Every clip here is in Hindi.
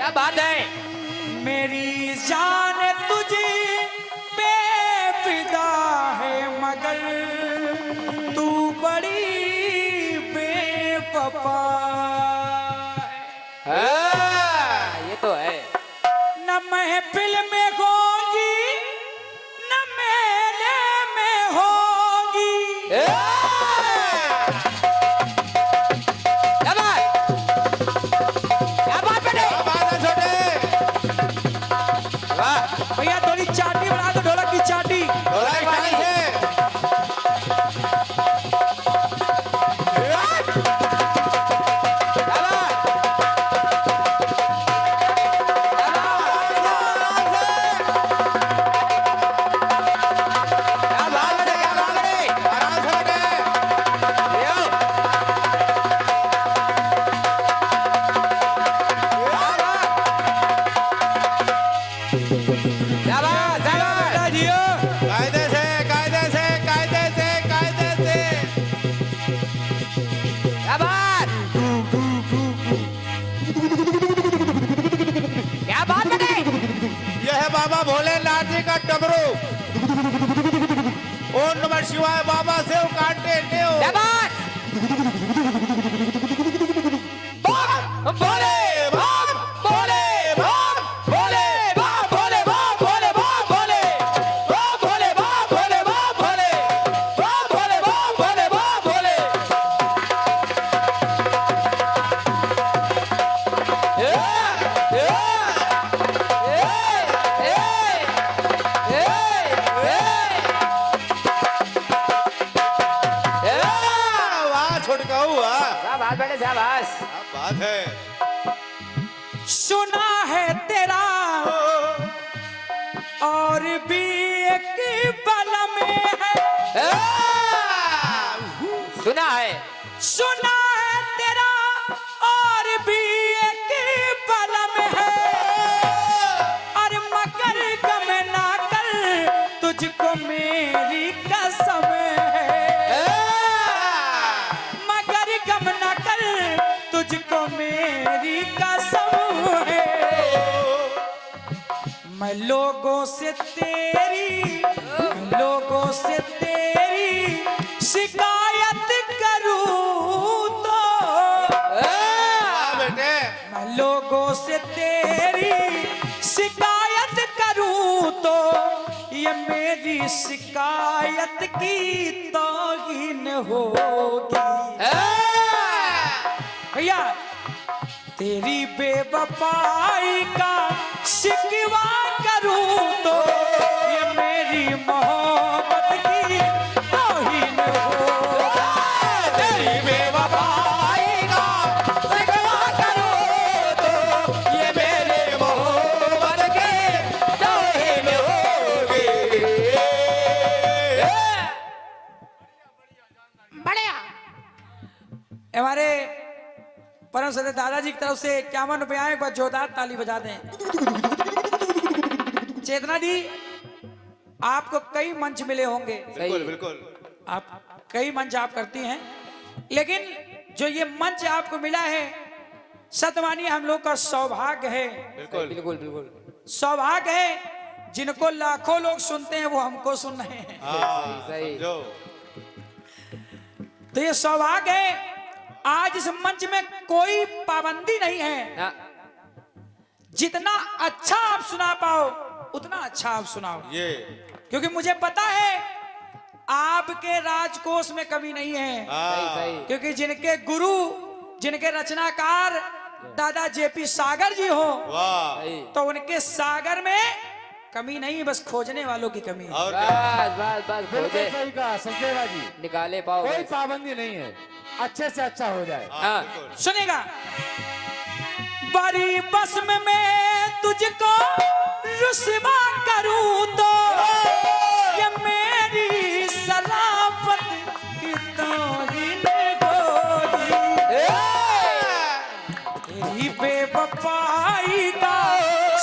क्या बात है। मेरी जान तुझे पे फिदा है मगर तू बड़ी बेवफा है। ये तो है। न महफिल में होगी न मेले में होगी। क्या बात बेटे। वाह भैया थोड़ी चाटी बना दो, ढोलक की चाटी। बेटा जियो। कायदे से क्या बात। क्या बात बेटे। यह है बाबा भोलेनाथ जी का डमरू। ओम नमः शिवाय बाबा से कांटे ले क्या बात। भोले बाप भोले बाप भोले बाप भोले बाप भोले बाप भोले बाप भोले बाप भोले बाप भोले बाप भोले बाप भोले बाप भोले। वाह छोटका हुआ। क्या बात बेटे शाबाश। क्या बात है। सुना है तेरा और भी एक बल में है। सुना है। सुना है तेरा और भी एक बल में है। और मगर गम ना कर तुझको मेरी कसम है। मगर गम ना कर तुझको मेरी कसम है। मैं लोगों से तेरी शिकायत करूं तो बेटे मैं लोगों से तेरी शिकायत करूं तो ये मेरी शिकायत की तौहीन होगी। भैया तेरी बेवफाई का शिकवा करूं तो ये मेरी मोहब्बत की तौहीन होगी। तेरी बेवफाई का शिकवा करूं तो ये मेरी मोहब्बत की तौहीन होगी। बढ़िया। हमारे परम सदस्य दादाजी की तरफ से 51 रुपए आए। एक बार जोरदार ताली बजा दें। चेतना जी आपको कई मंच मिले होंगे। बिल्कुल आप कई मंच आप करती हैं, लेकिन जो ये मंच आपको मिला है सतवानी हम लोग का सौभाग्य है। बिल्कुल सौभाग्य है। जिनको लाखों लोग सुनते हैं वो हमको सुन रहे हैं। सही। जो तो ये सौभाग्य है। आज इस मंच में कोई पाबंदी नहीं है। ना। जितना अच्छा आप सुना पाओ उतना अच्छा आप सुनाओ। ये क्योंकि मुझे पता है आपके राजकोष में कमी नहीं है। सही। क्योंकि जिनके गुरु जिनके रचनाकार दादा जेपी सागर जी हो वाह तो उनके सागर में कमी नहीं, बस खोजने वालों की कमी है। और क्या? बस बिल्कुल सही कहा सचदेवा जी। निकाले पाओ कोई बस। पाबंदी नहीं है, अच्छे से अच्छा हो जाए। हाँ। बिल्कुल। सुनेगा। बड़ी बस्म में तुझको रुस्वा करूं तो ये मेरी सलामत की तौहीन होगी। तेरी बेवफाई का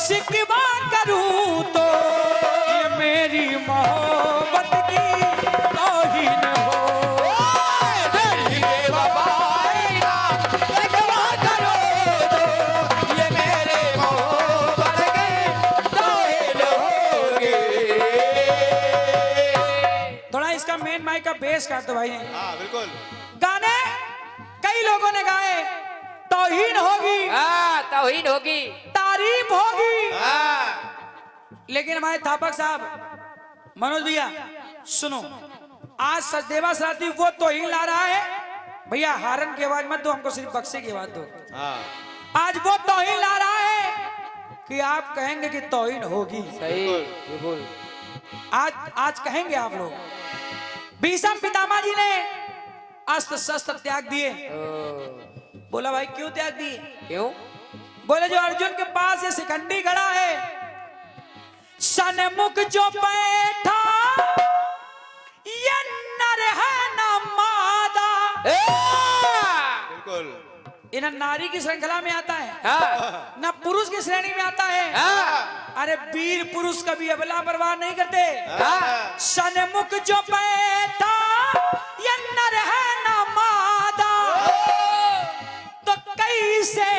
शिकवा करूं तो ये मेरी मोहब्बत की तौहीन होगी। तेरी बेवफाई का शिकवा करूं तो ये मेरी मोहब्बत पेश कर दो भाई। हाँ बिल्कुल। गाने कई लोगों ने गाए, तौहीन होगी, तौहीन होगी, तारीफ होगी, हाँ लेकिन हमारे थापक साहब मनोज भैया सुनो, आज सचदेवा सराती वो तौहीन ला रहा है। भैया हारन की आवाज मत दो हमको, सिर्फ बक्से की आवाज दो। हाँ आज वो तौहीन ला रहा है कि आप कहेंगे कि तौहीन होगी। सही बिल्कुल। आज कहेंगे आप लोग। भीष्म पितामह जी ने अस्त्र शस्त्र त्याग दिए। बोला भाई क्यों त्याग दिए? क्यों? बोले जो अर्जुन के पास ये शिखंडी खड़ा है, सन्मुख जो बैठा ये नर है न मादा। बिल्कुल। ये न नारी की श्रृंखला में आता है, हाँ, न पुरुष की श्रेणी में आता है। हाँ, अरे वीर पुरुष कभी अबला परवाह नहीं करते। हाँ, सन्मुख जो बैठा ये नर है न मादा, तो कैसे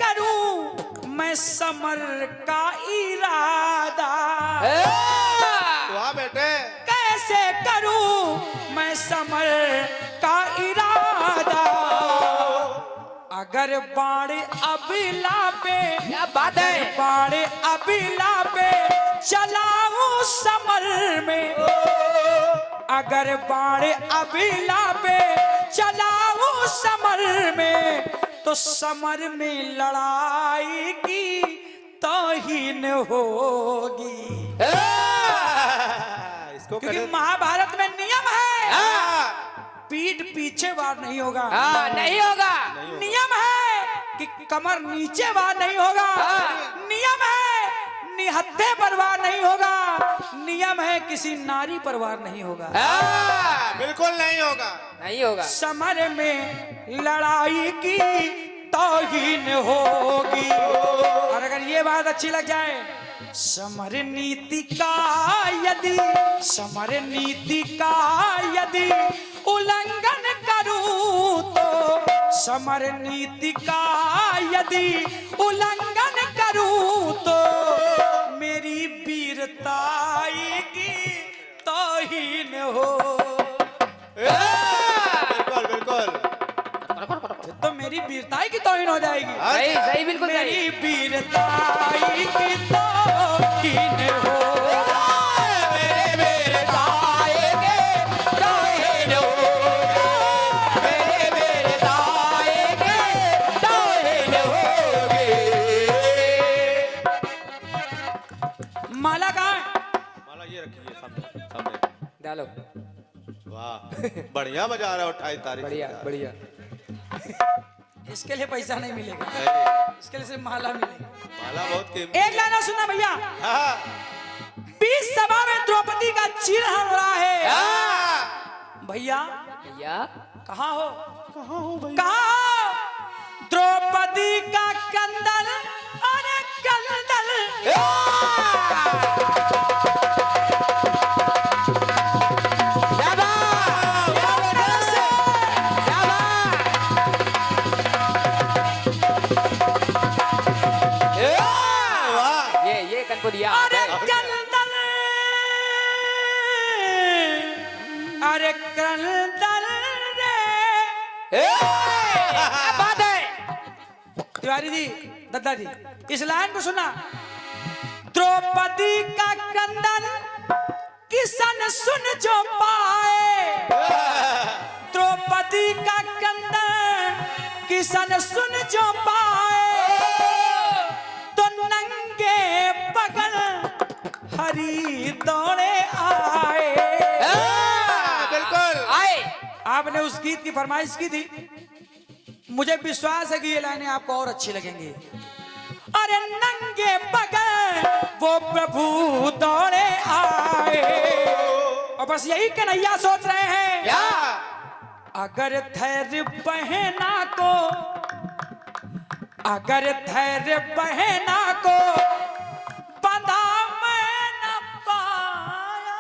करूं मैं समर का इरादा। वाह बेटे। कैसे करूं मैं समर का इरादा। अगर बाण अबिला पे, क्या बात है, बाण अबिला पे चलाऊं समर में, अगर बाण अबिला पे चलाऊं समर में, तो समर में लड़ाई की तौहीन होगी। इसको क्योंकि महाभारत में नियम है, हाँ पीठ पीछे वार नहीं होगा। हाँ, नहीं होगा, नियम है कि कमर नीचे वार नहीं होगा। नियम है निहत्थे पर वार नहीं होगा। नियम है किसी नारी पर वार नहीं होगा। हाँ, बिल्कुल नहीं होगा। नहीं होगा। समर में लड़ाई की तौहीन होगी। और अगर ये बात अच्छी लग जाए, समर नीति का यदि, समर नीति का यदि उल्लंघन करूं तो, समर नीति का यदि उल्लंघन करूं तो, मेरी वीरताई की तौहीन हो। बिल्कुल बिल्कुल। तो मेरी वीरताई की तौहीन हो जाएगी। सही सही बिल्कुल मेरी सही। वीरताई की तौहीन हो। माला कहाँ? माला ये रखिए सामने सामने। डालो। वाह बढ़िया बजा रहा हो 28 तारीख। बढ़िया बढ़िया। इसके लिए पैसा नहीं मिलेगा, सही। इसके लिए सिर्फ माला मिलेगी। माला बहुत कीमती। एक लाइन और सुना भैया। हाँ 20 सभा में द्रौपदी का चीर हल रहा है। हाँ। भैया भैया कहाँ हो? कहाँ हो भैया? कहाँ? द्रौपदी का कंदल, अरे कंदल। ये कनपुरिया। अरे कंदल, अरे कंदल रे। क्या बात है। तिवारी जी, दद्दा जी, इस लाइन को सुना। द्रौपदी का कंदन किसन सुन जो पाए, द्रौपदी का कंदन किसन सुन जो पाए, तो नंगे पगल हरी दौड़े आए। बिल्कुल आए। आपने उस गीत की फरमाइश की थी, मुझे विश्वास है कि ये लाइनें आपको और अच्छी लगेंगी। अरे नंगे बगल वो प्रभु दौड़े आए। और बस यही कन्हैया सोच रहे हैं, क्या? अगर धैर्य बहना को, अगर धैर्य बहना को बंधा मैं न पाया।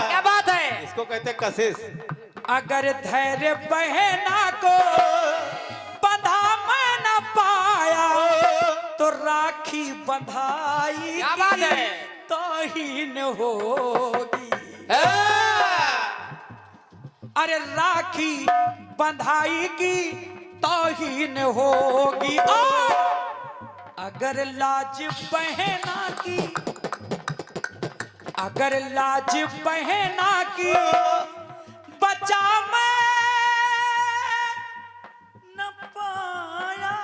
क्या बात है। इसको कहते कशिश। अगर धैर्य बहना को बंधा मैं न पाया, तो राखी बंधाई क्या बात है। तौहीन होगी। अरे राखी बंधाई की तौहीन होगी और अगर लाज बहना की, अगर लाज बहना की बचा मैं न पाया।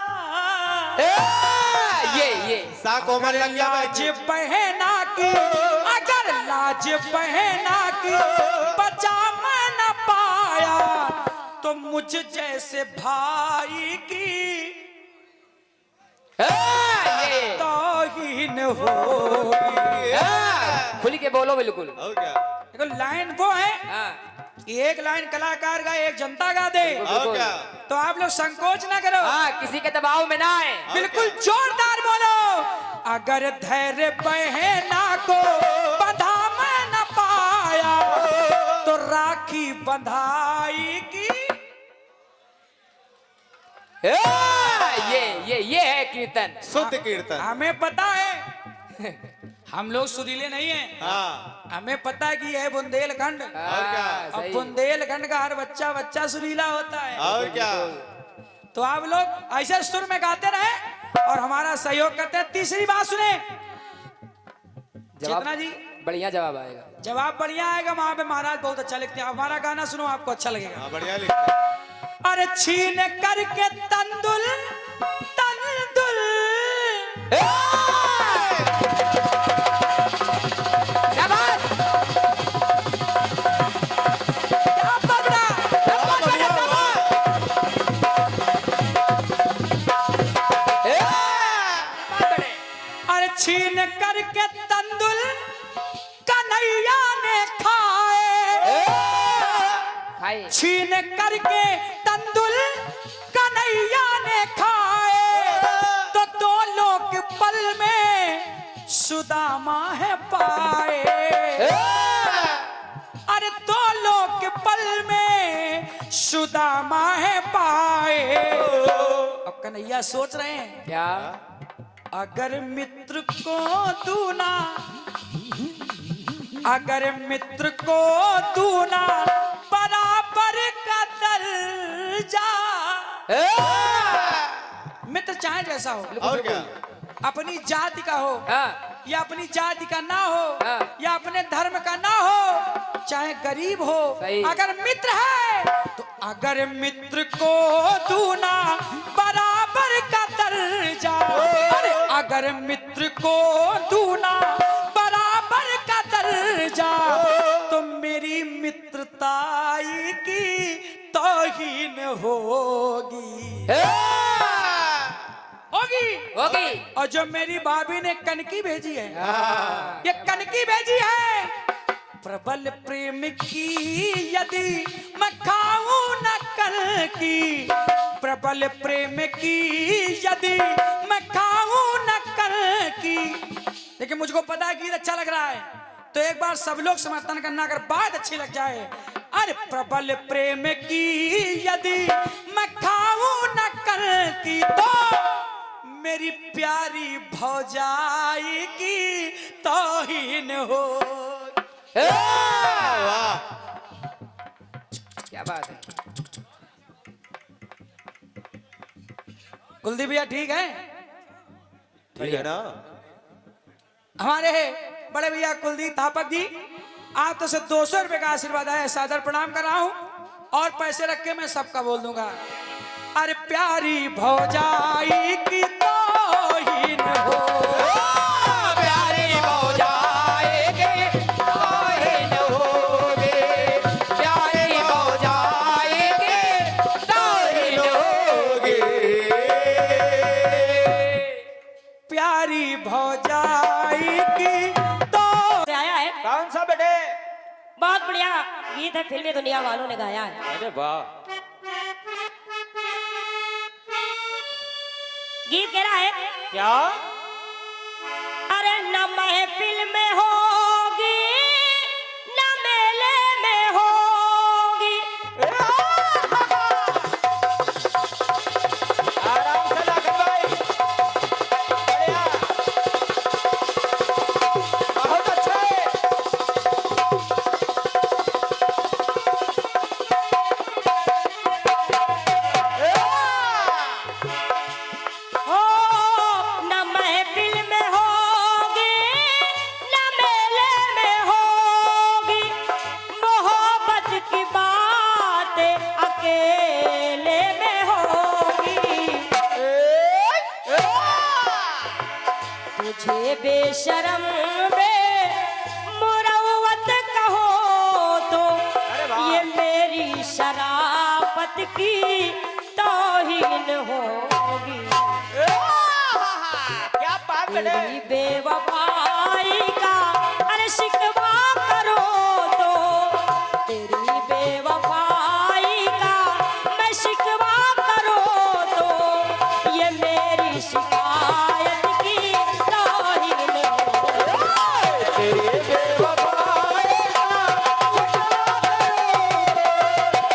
ये सा कोमल लग गया लाज बहना की, अगर लाज बहना की बचा मैं न पाया तो मुझ जैसे भाई की ये तौहीन होगी। खुल के बोलो बिल्कुल। और क्या? देखो लाइन वो है, हाँ, एक लाइन कलाकार गा, एक जनता गा दे, और क्या? तो आप लोग संकोच ना करो, हाँ, किसी के दबाव में ना आए। बिल्कुल जोरदार बोलो। अगर धैर्य बहना को बंधा मैं न पाया तो राखी बंधाई की। ये है कीर्तन। शुद्ध कीर्तन। हमें पता है हम लोग सुरीले नहीं हैं, हाँ, हमें पता है कि यह बुंदेलखंड, और क्या? अब सही। बुंदेलखंड का हर बच्चा बच्चा सुरीला होता है। और क्या? तो आप लोग ऐसे सुर में गाते रहे और हमारा सहयोग करते हैं। तीसरी बात सुने, जवाब चेतना जी, बढ़िया जवाब आएगा। जवाब बढ़िया आएगा। वहां पे महाराज बहुत अच्छा लिखते हैं। हमारा गाना सुनो, आपको अच्छा लगेगा। हाँ, बढ़िया लिखते हैं। अरे छीन करके तंदुल तंदुल शाबाश। क्या पकड़ा? बढ़िया हुआ। अरे छीन करके तंदुल कन्हैया ने खाए, खाए। छीन करके तंदुल कन्हैया ने खाए तो दो लोग पल में सुदामा है पाए। अरे दो लोग पल में सुदामा है पाए। अब कन्हैया सोच रहे हैं, क्या? अगर मित्र को दूना, अगर मित्र को दूना बराबर का दर्जा। मित्र चाहे जैसा हो, और क्या? अपनी जाति का हो हाँ, या अपनी जाति का ना हो हाँ। या अपने धर्म का ना हो, चाहे गरीब हो, सही। अगर मित्र है तो अगर मित्र को दूना बराबर का दर्जा। अरे अगर मित्र को दूना बराबर का दर्जा तो मेरी मित्रताई की तौहीन होगी, होगी। होगी। और जो मेरी भाभी ने कनकी भेजी है, हाँ। ये कनकी भेजी है। प्रबल प्रेम की यदि मैं खाऊं न कल की, प्रबल प्रेम की यदि मैं खाऊं न कल की। लेकिन मुझको पता है गीत अच्छा लग रहा है, तो एक बार सब लोग समर्थन करना, अगर बात अच्छी लग जाए। अरे प्रबल प्रेम की यदि मैं खाऊं न कल की तो मेरी प्यारी भौजाई की तौहीन हो। वाह, क्या बात है। कुलदीप भैया ठीक है? ठीक है ना? हमारे बड़े भैया कुलदीप थापक जी, आप तो से 200 रुपए का आशीर्वाद है, सादर प्रणाम कर रहा हूं और पैसे रख के मैं सबका बोल दूंगा। अरे प्यारी भौजाई की तौहीन हो, प्यारी भौजाई की तौहीन होगी, प्यारी भौजाई की तौहीन होगी। प्यारी भौजाई की तो से आया है। कौन सा बेटे? बहुत बढ़िया गीत है, फिल्मी दुनिया वालों ने गाया है। अरे वाह, गीत कह रहा है, क्या? अरे न महफिल में होगी न मेले में होगी, आराम से लाखन भाई, बढ़िया, बहुत अच्छे। मुझे बेशरम बे मुरवत कहो तो ये मेरी शराफत की तौहीन होगी। क्या बात बेटे। तेरी बेवफाई का अरे शिकवा करो तो तेरी बेवफाई का मैं शिकवा करो तो ये मेरी शिकायत की तौहीन होगी। तेरी बेवफाई का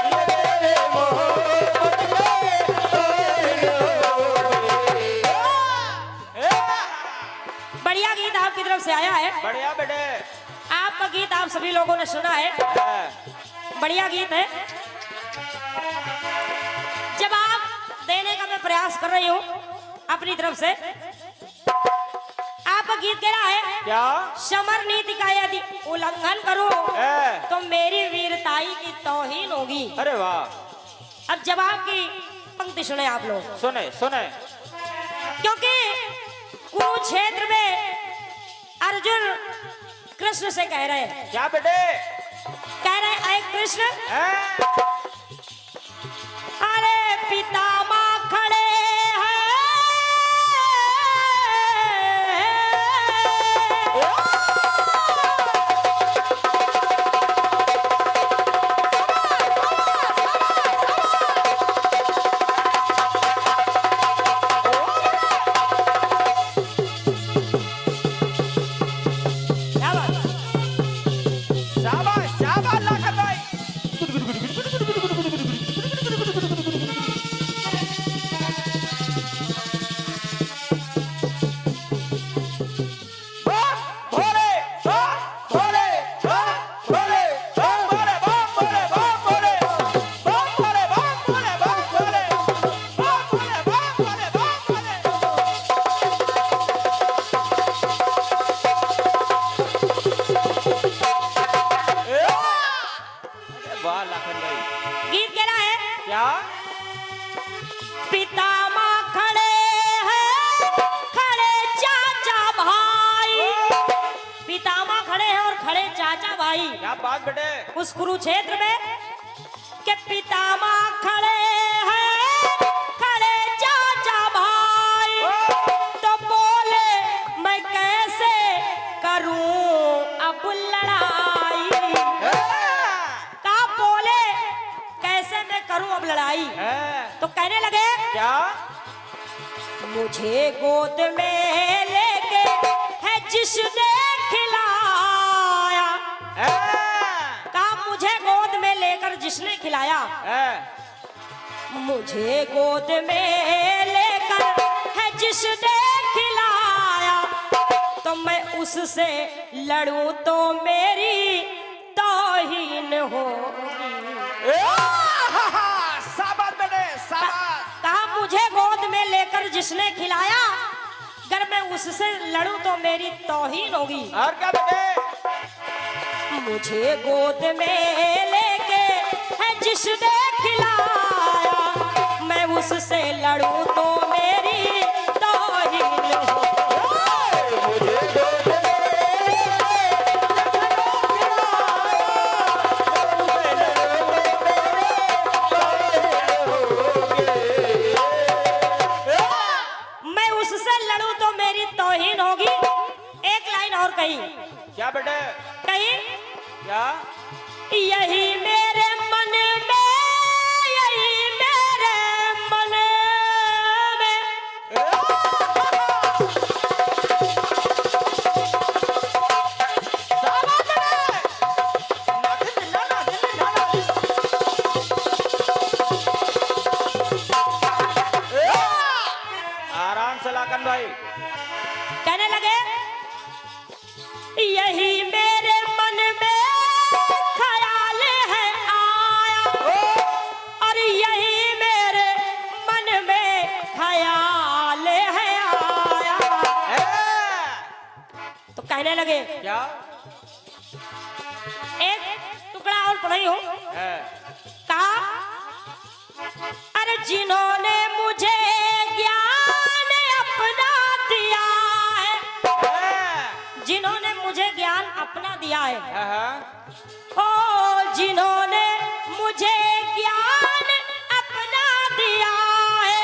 ये मेरे मोहब्बत बढ़िया गीत आपकी तरफ से आया है। बढ़िया बेटे। आपका गीत आप सभी लोगों ने सुना है, बढ़िया गीत है। जब आप देने का मैं प्रयास कर रही हूँ अपनी तरफ से, आपका गीत कह रहा है क्या? समर नीति का यदि उल्लंघन करूं तो मेरी वीरताई की तौहीन होगी। अरे वाह। अब जवाब की पंक्ति सुने आप लोग। सुने सुने। क्योंकि कुरुक्षेत्र में अर्जुन कृष्ण से कह रहे हैं, क्या बेटे? कह रहे हैं ऐ कृष्ण, हैं? अरे पितामह खड़े हैं, क्या बात है? शाबाश शाबाश लाखन भाई। भोले बम भोले बम भोले बम भोले बम भोले बम भोले बम भोले बम भोले बम भोले बम भोले बम भोले बम भोले। वाह लाखन भाई। गीत कह रहा है क्या? पितामह खड़े हैं, खड़े चाचा भाई। पितामह खड़े हैं और खड़े चाचा भाई क्या बात बेटे। उस कुरुक्षेत्र में के पितामह खड़े हैं, खड़े चाचा भाई। तो बोले मैं कैसे करूं अब लड़ाई। का बोले कैसे मैं करूं अब लड़ाई। तो कहने लगे क्या? मुझे गोद में लेके है जिसने खिलाया। कहा मुझे गोद में लेकर जिसने खिलाया, मुझे गोद में लेकर है जिसने खिलाया। तो मैं उससे लड़ूं तो मेरी तौहीन होगी। शाबाश बेटे शाबाश। कहा मुझे गोद में लेकर जिसने खिलाया, अगर मैं उससे लड़ूं तो मेरी तौहीन होगी। और क्या बेटे? मुझे गोद में लेके है जिसने खिलाया, मैं उससे लड़ूं तो मेरी तौहीन होगी। मुझे गोद मैं उससे लड़ूं तो मेरी तौहीन होगी। एक लाइन और कही। क्या बेटे? कही क्या? यही मेरे मन में, यही मेरे मन में। आराम से लाखन भाई। कहने लगे यही मेरे मन में ख्याल है आया, और यही मेरे मन में ख्याल है आया। तो कहने लगे क्या? एक टुकड़ा और पढ़ी हूं। कहा अरे जिन्होंने मुझे ज्ञान अपना दिया है, किया है। हाँ। ओ जिन्होंने मुझे ज्ञान अपना दिया है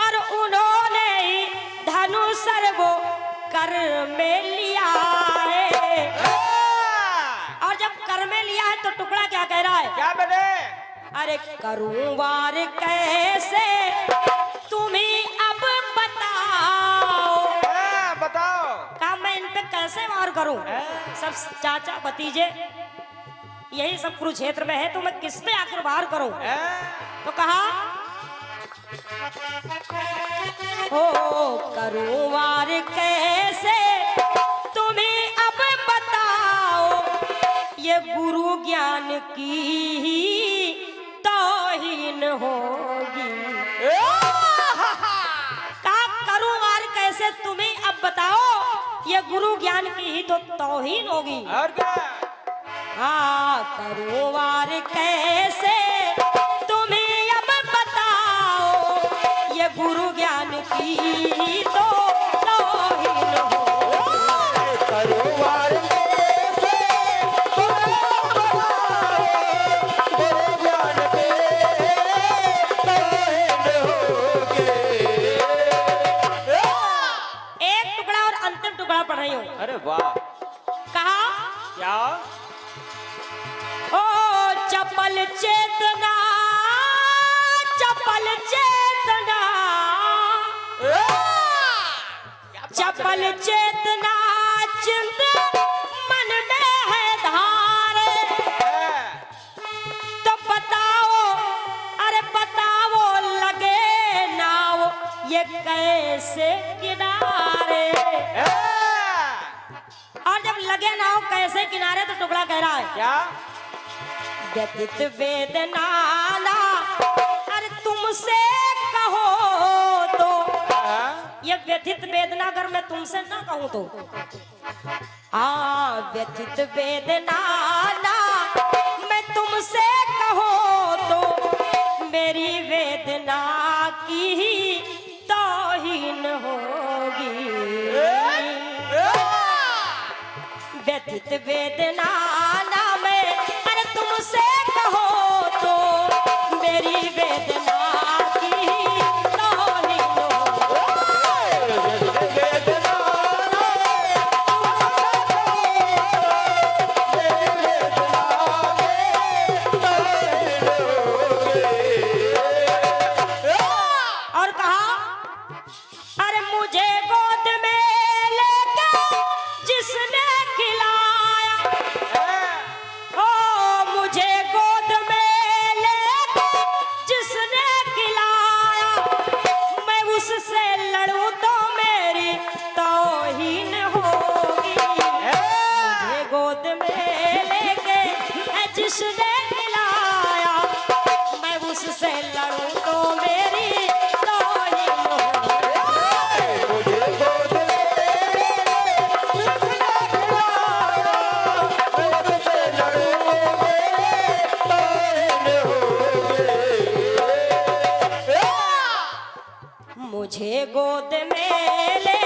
और उन्होंने ही धनुष वो कर में लिया है। और जब कर में लिया है तो टुकड़ा क्या कह रहा है? क्या बने? अरे करूं वार कैसे तुम्हें अब बताओ। बताओ। का मैं इन पे कैसे वार करूं? सब चाचा भतीजे यही सब कुरुक्षेत्र में है, तो मैं किस पे आकर वार करूं? तो कहा हो करूं वार कैसे तुम्हें अब बताओ, ये गुरु ज्ञान की ही तौहीन होगी। का करूं वार कैसे तुम्हें अब बताओ, ये गुरु ज्ञान की ही तो तौहीन होगी। और क्या? हाँ करूं वार कैसे तुम्हें अब बताओ, ये गुरु ज्ञान की ही तो तौहीन होगी। करो वार कैसे गुरु ज्ञान के तौहीन होगे। एक टुकड़ा और अंतिम टुकड़ा पढ़ रही हूँ। अरे वाह। कहा क्या? ओ चपल चेतना, चपल चेतना, चपल चेतना चिंत मन में है धारे। तो बताओ, अरे बताओ लगे नाव ये कैसे किनारे। और जब लगे नाव कैसे किनारे तो टुकड़ा कह रहा है क्या? व्यथित वेदना ना अरे तुमसे कहो तो, ये व्यथित वेदना अगर मैं तुमसे ना कहूं तो, हाँ व्यथित वेदना ना मैं तुमसे कहो तो, मेरी वेदना की ही तौहीन होगी। व्यथित वेदना ना मैं अरे तुमसे कहो तो, मेरी वेदना की ही तौहीन और कहा अरे मुझे गोद में लेके जिसने खिलाया, ओ मुझे गोद में लेके जिसने खिलाया, मैं उससे लड़ूं तो मेरी तौहीन होगी। मुझे गोद में लेके जिसने खिलाया, मैं उससे लड़ूं तो मेरी तौहीन होगी। मुझे गोद मुझे गोद में ले